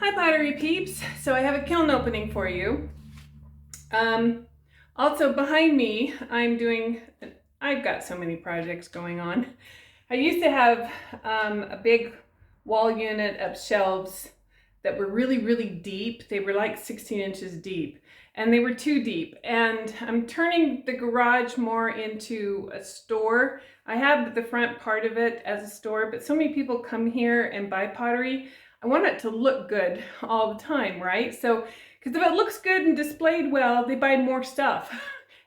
Hi Pottery peeps! So I have a kiln opening for you. Also behind me, I've got so many projects going on. I used to have a big wall unit of shelves that were really deep. They were like 16 inches deep and they were too deep. And I'm turning the garage more into a store. I have the front part of it as a store, but so many people come here and buy pottery. I want it to look good all the time, right? So, because if it looks good and displayed well, they buy more stuff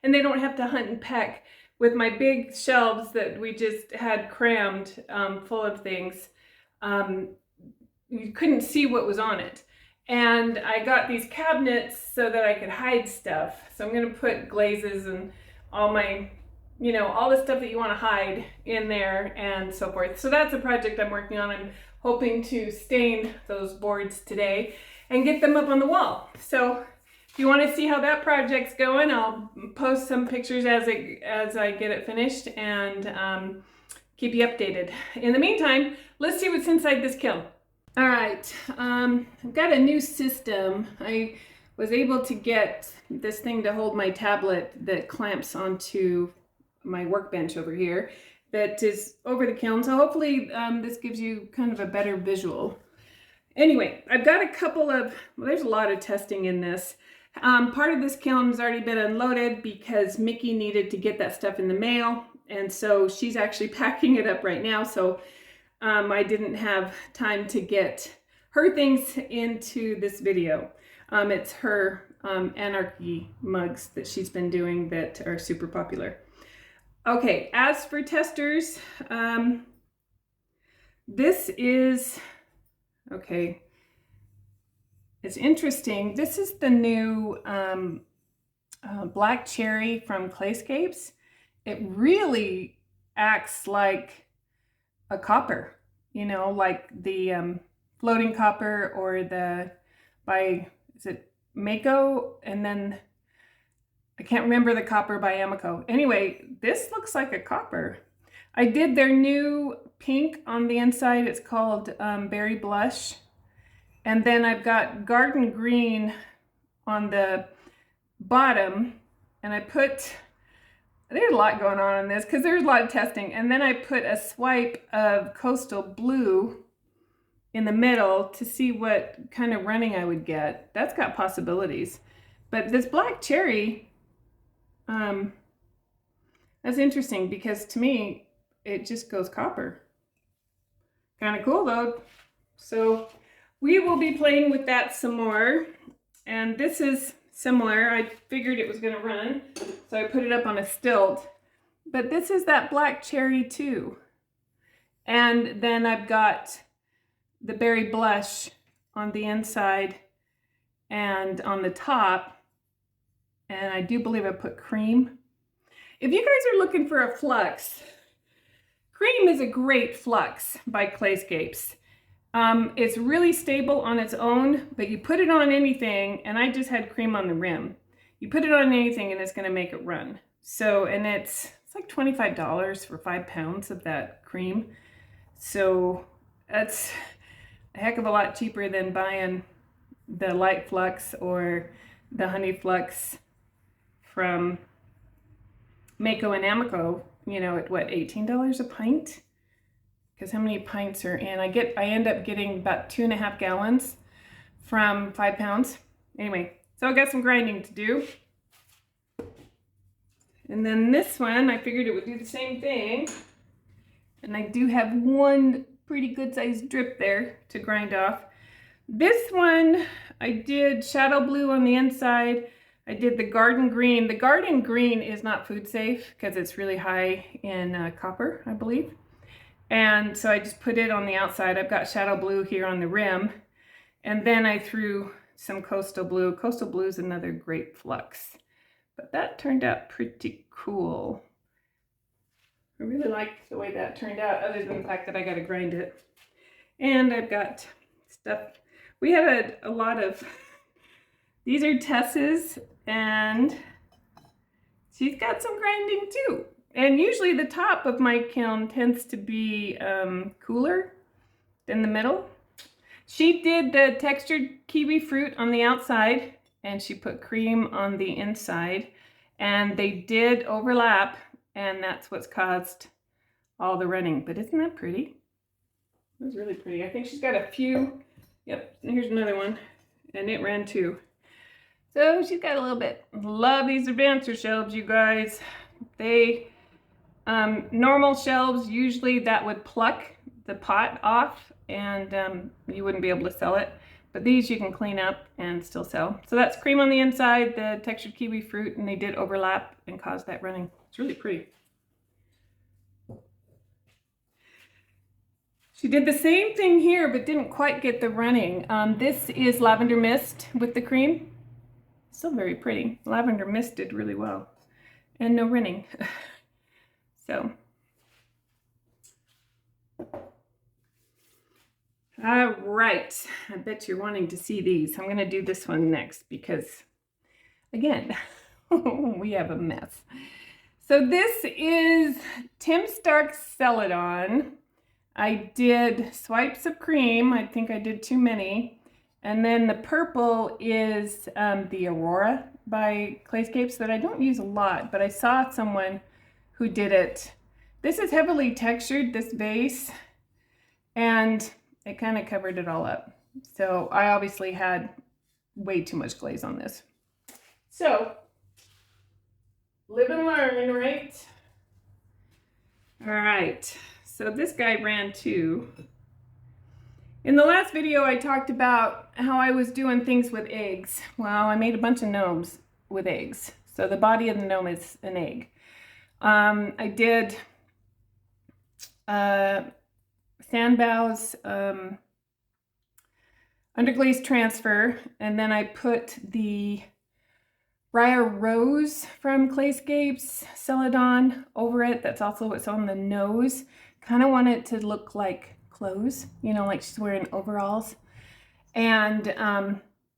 and they don't have to hunt and peck. With my big shelves that we just had crammed full of things, you couldn't see what was on it. And I got these cabinets so that I could hide stuff. So I'm gonna put glazes and all my, all the stuff that you wanna hide in there and so forth. So that's a project I'm working on. I'm hoping to stain those boards today and get them up on the wall. So if you want to see how that project's going, I'll post some pictures as I get it finished and keep you updated. In the meantime, let's see what's inside this kiln. All right, I've got a new system. I was able to get this thing to hold my tablet that clamps onto my workbench over here that is over the kiln. So hopefully this gives you kind of a better visual. Anyway, I've got a couple of, well, there's a lot of testing in this. Part of this kiln has already been unloaded because Mickey needed to get that stuff in the mail. And so she's actually packing it up right now. So I didn't have time to get her things into this video. It's her anarchy mugs that she's been doing that are super popular. Okay, as for testers, this is, okay, it's interesting. This is the new black cherry from Clayscapes. It really acts like a copper, like the floating copper or the, is it Mako? And then I can't remember the copper by Amico. Anyway, this looks like a copper. I did their new pink on the inside. It's called Berry Blush. And then I've got garden green on the bottom. And there's a lot going on in this because there's a lot of testing. And then I put a swipe of coastal blue in the middle to see what kind of running I would get. That's got possibilities. But this black cherry, that's interesting because to me, it just goes copper. Kind of cool though. So we will be playing with that some more. And this is similar. I figured it was going to run, so I put it up on a stilt. But this is that black cherry too. And then I've got the berry blush on the inside and on the top. And I do believe I put cream. If you guys are looking for a flux, cream is a great flux by Clayscapes. It's really stable on its own, but you put it on anything, and I just had cream on the rim. You put it on anything and it's gonna make it run. So, and it's like $25 for 5 pounds of that cream. So that's a heck of a lot cheaper than buying the light flux or the honey flux from Mako and Amico, at what, $18 a pint? Because how many pints are in? I end up getting about 2.5 gallons from 5 pounds. Anyway, so I got some grinding to do. And then this one, I figured it would do the same thing. And I do have one pretty good sized drip there to grind off. This one, I did shadow blue on the inside. I did the garden green. The garden green is not food safe because it's really high in copper, I believe. And so I just put it on the outside. I've got shadow blue here on the rim. And then I threw some coastal blue. Coastal blue is another great flux. But that turned out pretty cool. I really like the way that turned out, other than the fact that I got to grind it. And I've got stuff. We had a lot of, these are Tess's, and she's got some grinding too. And usually the top of my kiln tends to be cooler than the middle. She did the textured kiwi fruit on the outside, and she put cream on the inside, and they did overlap, and that's what's caused all the running. But isn't that pretty? It was really pretty. I think she's got a few. Yep, here's another one, and it ran too. So she's got a little bit. Love these advancer shelves, you guys. They, normal shelves, usually that would pluck the pot off, and you wouldn't be able to sell it. But these you can clean up and still sell. So that's cream on the inside, the textured kiwi fruit, and they did overlap and cause that running. It's really pretty. She did the same thing here, but didn't quite get the running. This is lavender mist with the cream. Still very pretty. Lavender mist did really well. And no running. So. All right. I bet you're wanting to see these. I'm going to do this one next because, again, we have a mess. So this is Tim Stark's Celadon. I did swipes of cream. I think I did too many. And then the purple is the Aurora by Clayscapes that I don't use a lot, but I saw someone who did it. This is heavily textured, this base, and it kind of covered it all up. So I obviously had way too much glaze on this. So, live and learn, right? All right. So this guy ran too. In the last video, I talked about how I was doing things with eggs. Well, I made a bunch of gnomes with eggs. So the body of the gnome is an egg. I did sandbows, underglaze transfer, and then I put the Briar Rose from Clayscapes Celadon over it. That's also what's on the nose. Kind of want it to look like clothes, you know, like she's wearing overalls. And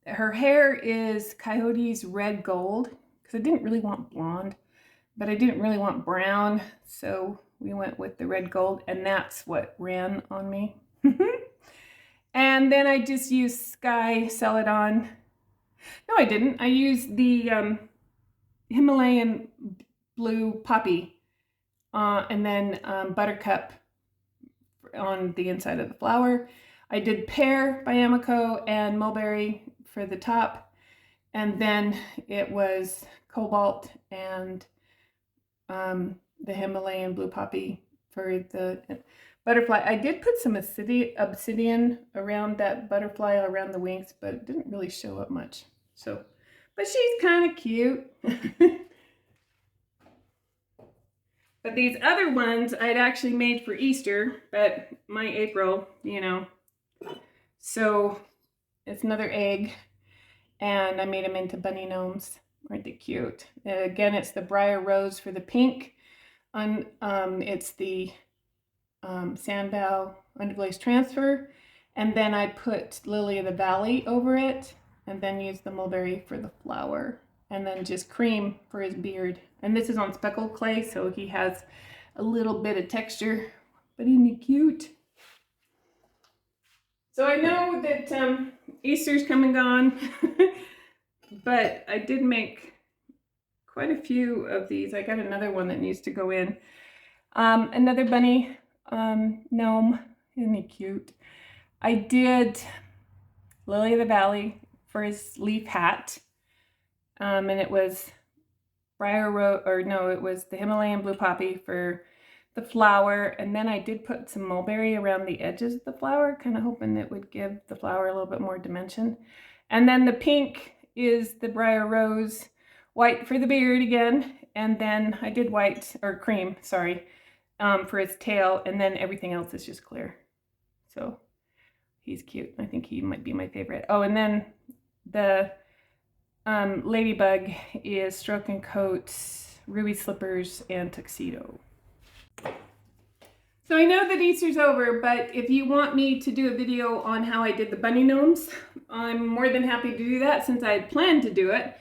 her hair is Coyote's red gold, because I didn't really want blonde, but I didn't really want brown. So we went with the red gold, and that's what ran on me. And then I just used Sky Celadon. No, I didn't. I used the Himalayan blue poppy and then Buttercup on the inside of the flower. I did Pear by Amico and Mulberry for the top, and then it was Cobalt and the Himalayan blue poppy for the butterfly. I did put some obsidian around that butterfly, around the wings, but it didn't really show up much. So, but she's kind of cute. But these other ones I'd actually made for Easter, but my April, you know. So it's another egg, and I made them into bunny gnomes. Aren't they cute? Again, it's the Briar Rose for the pink. It's the Sandbow Underglaze Transfer, and then I put Lily of the Valley over it, and then used the Mulberry for the flower, and then just cream for his beard. And this is on speckled clay, so he has a little bit of texture, but isn't he cute? So I know that Easter's come and gone, but I did make quite a few of these. I got another one that needs to go in. Another bunny gnome, isn't he cute? I did Lily of the Valley for his leaf hat, and it was Briar Rose, or no, it was the Himalayan blue poppy for the flower, and then I did put some mulberry around the edges of the flower, kind of hoping it would give the flower a little bit more dimension. And then the pink is the Briar Rose, white for the beard again, and then I did white, or cream, sorry, for his tail, and then everything else is just clear. So he's cute. I think he might be my favorite. Oh, and then the ladybug is Stroke and Coats, Ruby Slippers, and Tuxedo. So I know that Easter's over, but if you want me to do a video on how I did the bunny gnomes, I'm more than happy to do that since I had planned to do it.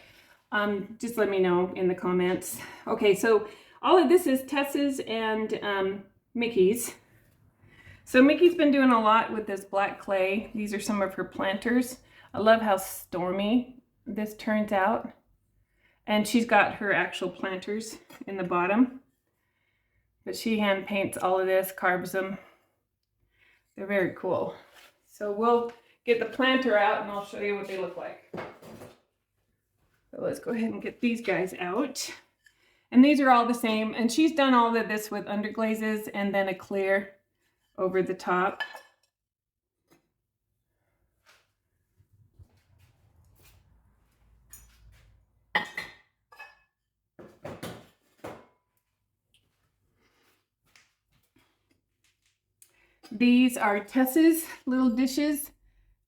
Just let me know in the comments. Okay, so all of this is Tess's and Mickey's. So Mickey's been doing a lot with this black clay. These are some of her planters. I love how stormy this turns out. And she's got her actual planters in the bottom. But she hand paints all of this, carves them. They're very cool. So we'll get the planter out and I'll show you what they look like. So let's go ahead and get these guys out. And these are all the same. And she's done all of this with underglazes and then a clear over the top. These are Tess's little dishes.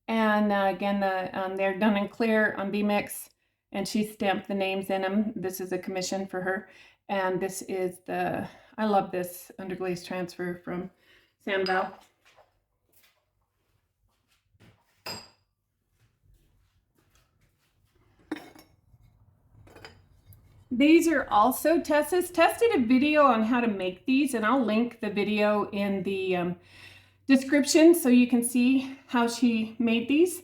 And again, they're done in clear on B-Mix. And she stamped the names in them. This is a commission for her. And this is I love this underglaze transfer from Sandval. These are also Tess's. Tess did a video on how to make these, and I'll link the video in the description so you can see how she made these.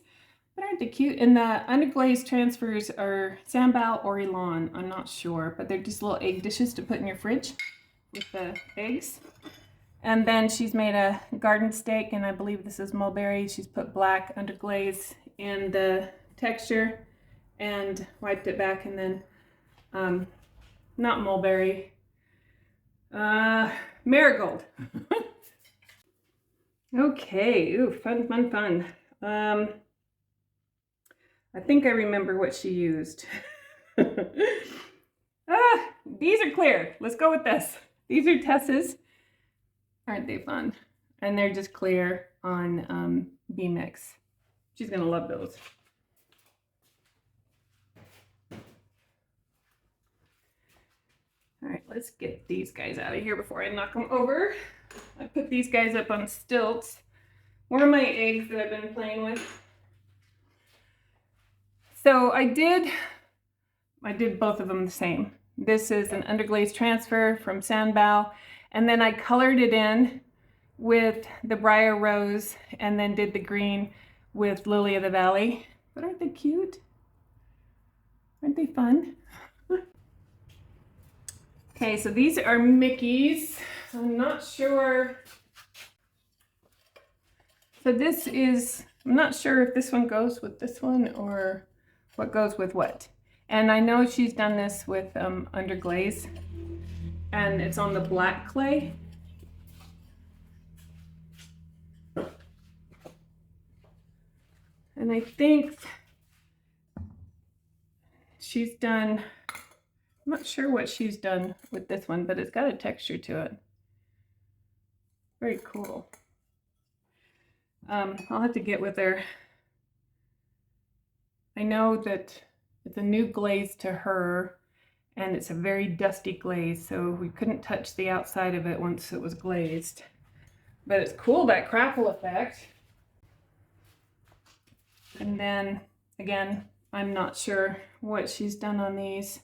But aren't they cute? And the underglaze transfers are Sandval or Elan, I'm not sure, but they're just little egg dishes to put in your fridge with the eggs. And then she's made a garden stake, and I believe this is mulberry. She's put black underglaze in the texture and wiped it back, and then not mulberry, marigold. Okay, ooh, fun. I think I remember what she used. These are clear. Let's go with this. These are Tess's. Aren't they fun? And they're just clear on B-Mix. She's gonna love those. All right, let's get these guys out of here before I knock them over. I put these guys up on stilts. More of my eggs that I've been playing with. So I did both of them the same. This is an underglaze transfer from Sandval, and then I colored it in with the Briar Rose and then did the green with Lily of the Valley. But aren't they cute? Aren't they fun? Okay, so these are Mickey's. I'm not sure. So this is, I'm not sure if this one goes with this one or what goes with what. And I know she's done this with underglaze, and it's on the black clay. And I think she's done, I'm not sure what she's done with this one, but it's got a texture to it. Very cool. I'll have to get with her. I know that it's a new glaze to her, and it's a very dusty glaze, so we couldn't touch the outside of it once it was glazed. But it's cool, that crackle effect. And then, again, I'm not sure what she's done on these.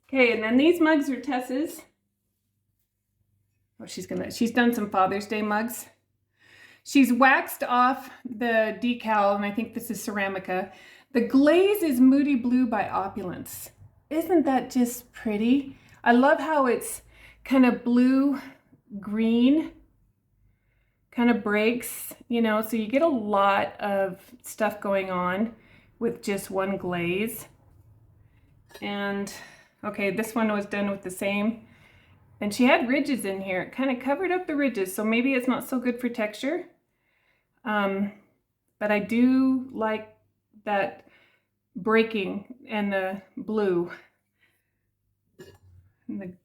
Okay, and then these mugs are Tess's. Oh, she's done some Father's Day mugs. She's waxed off the decal, and I think this is Ceramica. The glaze is Moody Blue by Opulence. Isn't that just pretty? I love how it's kind of blue-green, kind of breaks, you know, so you get a lot of stuff going on with just one glaze. And, okay, this one was done with the same. And she had ridges in here. It kind of covered up the ridges, so maybe it's not so good for texture. But I do like that breaking and the blue. And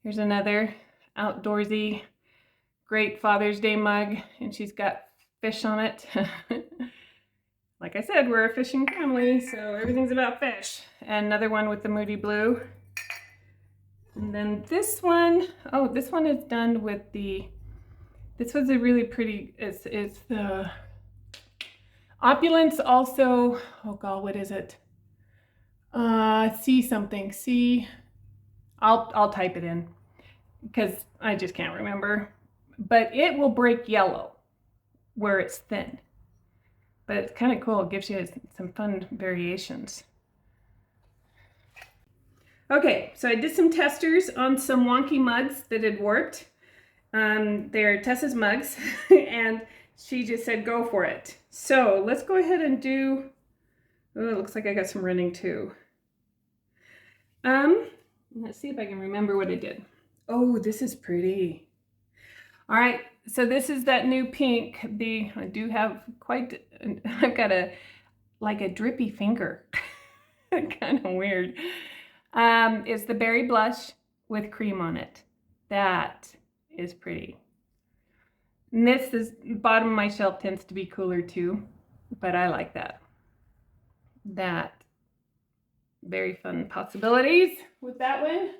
here's another outdoorsy, great Father's Day mug, and she's got fish on it. Like I said, we're a fishing family, so everything's about fish. And another one with the Moody Blue. And then this one, oh, this one is done with the, this was a really pretty, it's the Opulence also, oh God, what is it? C something, C, I'll type it in because I just can't remember. but it will break yellow where it's thin. But it's kind of cool. It gives you some fun variations. Okay, so I did some testers on some Wonky mugs that had worked. They're Tessa's mugs, and she just said go for it. So let's go ahead and do, oh, it looks like I got some running too. Let's see if I can remember what I did. Oh, this is pretty. All right, so this is that new pink. I do have quite, I've got like a drippy finger. Kind of weird. It's the berry blush with cream on it. That is pretty. And this is, bottom of my shelf tends to be cooler too, but I like that. Very fun possibilities with that one.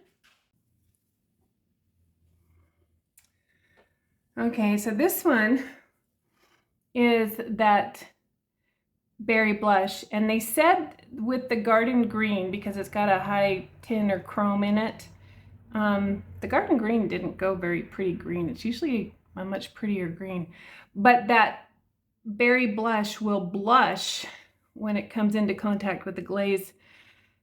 Okay, so this one is that berry blush, and they said with the garden green, because it's got a high tin or chrome in it, the garden green didn't go very pretty green. It's usually a much prettier green, but that berry blush will blush when it comes into contact with the glaze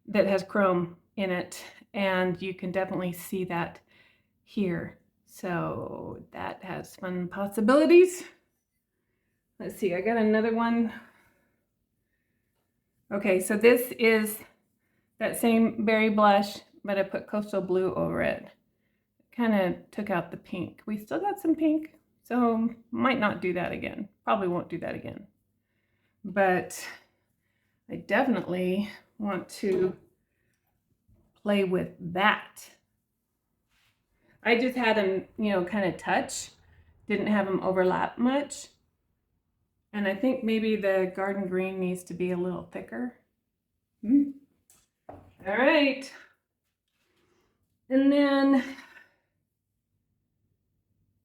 that has chrome in it, and you can definitely see that here. So that has fun possibilities. Let's see, I got another one. Okay, so this is that same berry blush, but I put coastal blue over it. Kind of took out the pink. We still got some pink, so might not do that again. Probably won't do that again. But I definitely want to play with that. I just had them, you know, kind of touch. Didn't have them overlap much. And I think maybe the garden green needs to be a little thicker. All right. And then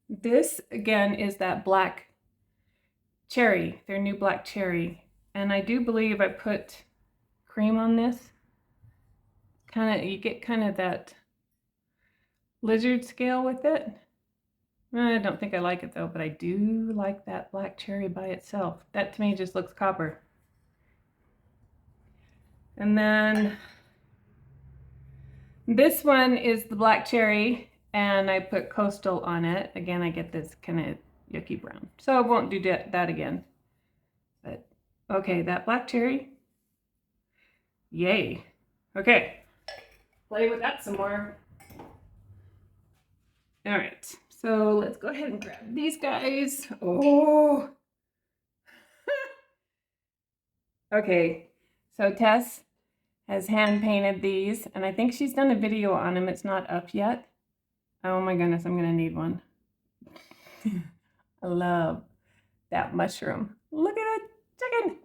this again is that black cherry, their new black cherry. And I do believe I put cream on this. You get kind of that lizard scale with it. I don't think I like it though, but I do like that black cherry by itself. That to me just looks copper. And then this one is the black cherry, and I put coastal on it. Again, I get this kind of yucky brown, so I won't do that again. But okay, that black cherry, yay. Okay, play with that some more. All right, so let's go ahead and grab these guys. Oh. Okay, so Tess has hand painted these, and I think she's done a video on them. It's not up yet. Oh my goodness, I'm gonna need one. I love that mushroom. Look at it, chicken.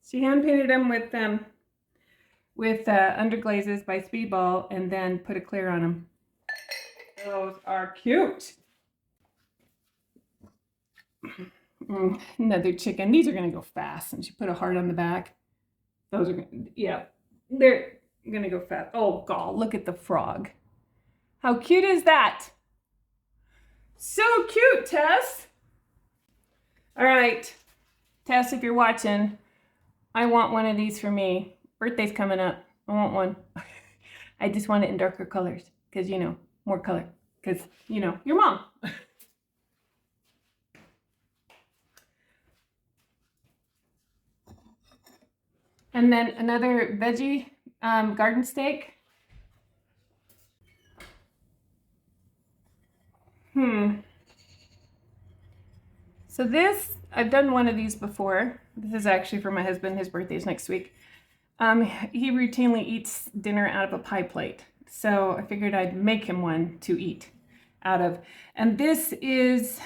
She hand painted them with under glazes by Speedball, and then put a clear on them. Those are cute. Another chicken. These are gonna go fast, and she put a heart on the back. Those are, yeah, they're gonna go fast. Oh God, look at the frog. How cute is that? So cute, Tess. All right, Tess, if you're watching, I want one of these for me. Birthday's coming up. I want one. I just want it in darker colors because, you know, more color because, you know, your mom. And then another veggie garden steak. So this, I've done one of these before. This is actually for my husband. His birthday is next week. He routinely eats dinner out of a pie plate. So I figured I'd make him one to eat out of. And this is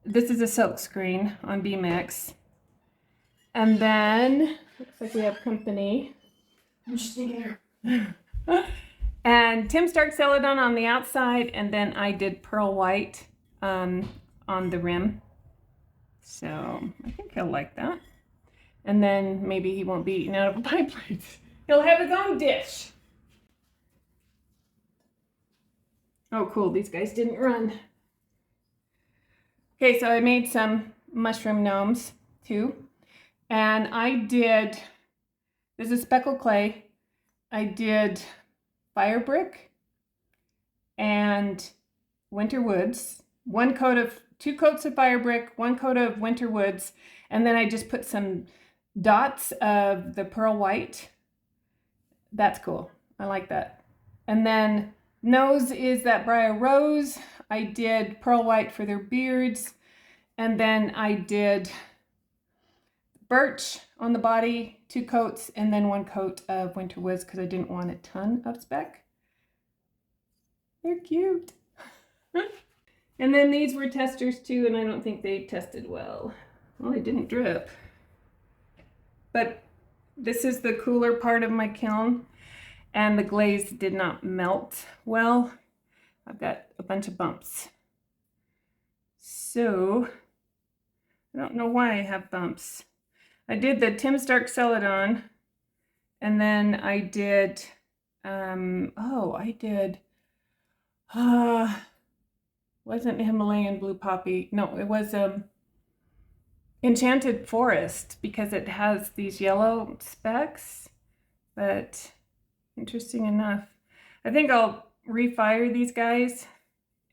a silk screen on BMX. And then, looks like we have company. I'm just thinking here. And Tim Stark celadon on the outside, and then I did pearl white on the rim. So I think he'll like that. And then maybe he won't be eating out of a pie plate. He'll have his own dish. Oh, cool. These guys didn't run. Okay, so I made some mushroom gnomes too. And I did, this is speckled clay. I did fire brick and winter woods. 2 coats of fire brick, 1 coat of winter woods, and then I just put some dots of the pearl white. That's cool. I like that. And then nose is that briar rose. I did pearl white for their beards. And then I did birch on the body, 2 coats, and then 1 coat of winter woods because I didn't want a ton of speck. They're cute. And then these were testers too, and I don't think they tested well. Well, they didn't drip. But this is the cooler part of my kiln, and the glaze did not melt well. I've got a bunch of bumps. So, I don't know why I have bumps. I did the Tim Stark Celadon, and then I did, wasn't Himalayan blue poppy. No, it was Enchanted Forest because it has these yellow specks, but interesting enough. I think I'll refire these guys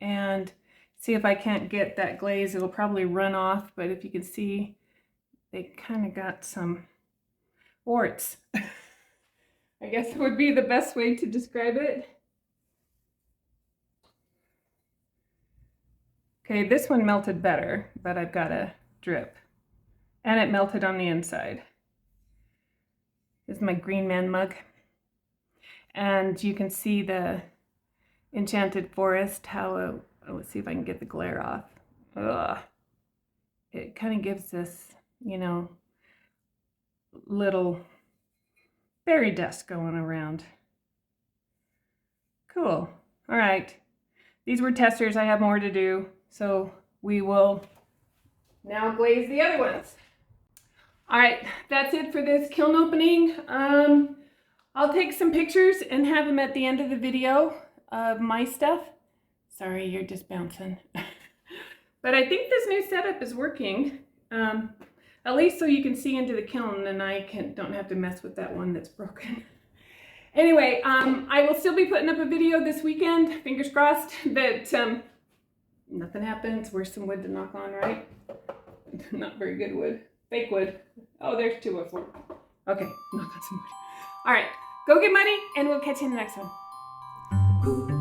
and see if I can't get that glaze. It'll probably run off, but if you can see, they kind of got some warts. I guess would be the best way to describe it. Okay, this one melted better, but I've got a drip. And it melted on the inside. This is my Green Man mug. And you can see the Enchanted Forest, how, let's see if I can get the glare off. Ugh. It kind of gives this, you know, little fairy dust going around. Cool. All right. These were testers. I have more to do. So we will now glaze the other ones. All right, that's it for this kiln opening. I'll take some pictures and have them at the end of the video of my stuff. Sorry, you're just bouncing. But I think this new setup is working. At least so you can see into the kiln and I don't have to mess with that one that's broken. Anyway, I will still be putting up a video this weekend. Fingers crossed that nothing happens. Where's some wood to knock on, right? Not very good wood. Fake wood. Oh, there's 2 of them. Okay, knock on some wood. All right, go get muddy and we'll catch you in the next one.